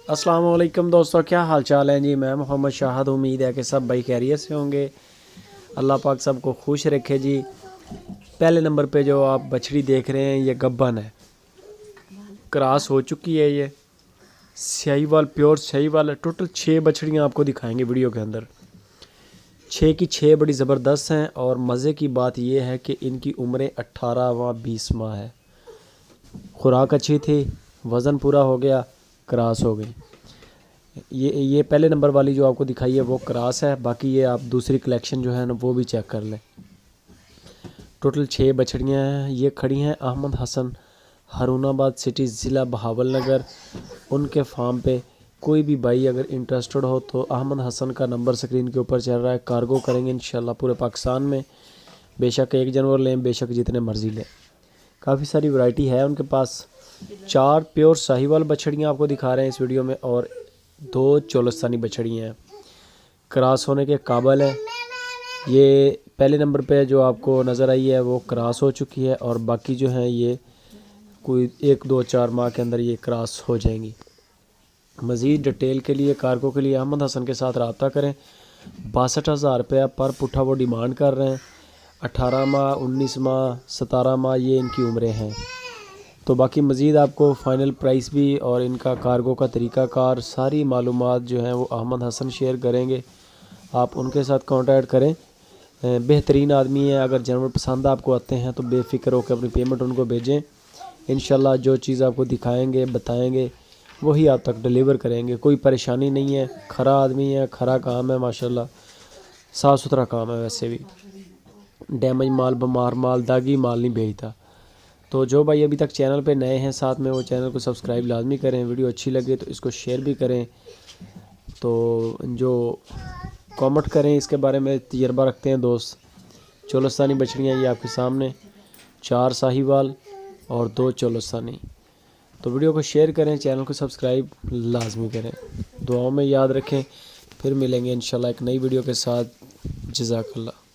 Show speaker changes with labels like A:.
A: अस्सलाम वालेकुम दोस्तों, क्या हाल चाल है जी। मैं मोहम्मद शाहद। उम्मीद है कि सब भाई खैरियत से होंगे। अल्लाह पाक सबको खुश रखे जी। पहले नंबर पे जो आप बछड़ी देख रहे हैं ये गब्बन है, क्रॉस हो चुकी है। ये शाहीवाल, प्योर शाहीवाल है। टोटल 6 बछड़ियाँ आपको दिखाएंगे वीडियो के अंदर। 6 की 6 बड़ी ज़बरदस्त हैं और मज़े की बात यह है कि इनकी उम्रें 18 व 20 माह है। खुराक अच्छी थी, वज़न पूरा हो गया, क्रॉस हो गई। ये पहले नंबर वाली जो आपको दिखाई है वो क्रॉस है। बाकी ये आप दूसरी कलेक्शन जो है ना वो भी चेक कर लें। टोटल 6 बछड़ियाँ हैं। ये खड़ी हैं अहमद हसन, हारूनाबाद सिटी, ज़िला बहावलनगर। उनके फार्म पे कोई भी भाई अगर इंटरेस्टेड हो तो अहमद हसन का नंबर स्क्रीन के ऊपर चल रहा है। कार्गो करेंगे इंशाल्लाह पूरे पाकिस्तान में। बेशक एक जानवर लें, बेशक जितने मर्ज़ी लें। काफ़ी सारी वैरायटी है उनके पास। 4 प्योर साहिवाल बछड़ियाँ आपको दिखा रहे हैं इस वीडियो में और 2 चोलस्तानी बछड़ियाँ हैं, क्रॉस होने के काबिल है। ये पहले नंबर पे जो आपको नज़र आई है वो क्रॉस हो चुकी है और बाकी जो है ये कोई 1, 2, 4 माह के अंदर ये क्रॉस हो जाएंगी। मज़ीद डिटेल के लिए, कार्गो के लिए अहमद हसन के साथ रब्ता करें। 62,000 रुपया पर पुट्ठा वो डिमांड कर रहे हैं। 18 माह, 19 माह, 17 माह ये इनकी उम्रें हैं। तो बाकी मज़ीद आपको फ़ाइनल प्राइस भी और इनका कार्गो का तरीक़ाकार सारी मालूमात जो हैं वो अहमद हसन शेयर करेंगे। आप उनके साथ कांटेक्ट करें। बेहतरीन आदमी है। अगर जानवर पसंद आपको आते हैं तो बेफ़िक्र होकर अपनी पेमेंट उनको भेजें। इंशाल्लाह जो चीज़ आपको दिखाएंगे, बताएंगे, वही आप तक डिलीवर करेंगे। कोई परेशानी नहीं है। खरा आदमी है, खरा काम है, माशाल्लाह साफ़ सुथरा काम है। वैसे भी डैमेज माल, बीमार माल, दागी माल नहीं भेजता। तो जो भाई अभी तक चैनल पे नए हैं साथ में वो चैनल को सब्सक्राइब लाजमी करें। वीडियो अच्छी लगे तो इसको शेयर भी करें। तो जो कमेंट करें इसके बारे में तजर्बा रखते हैं दोस्त। चोलस्तानी बछड़ियाँ ये आपके सामने, 4 साहिवाल और 2 चोलस्तानी। तो वीडियो को शेयर करें, चैनल को सब्सक्राइब लाजमी करें। दुआओं में याद रखें। फिर मिलेंगे इंशाल्लाह एक नई वीडियो के साथ। जज़ाकल्लाह।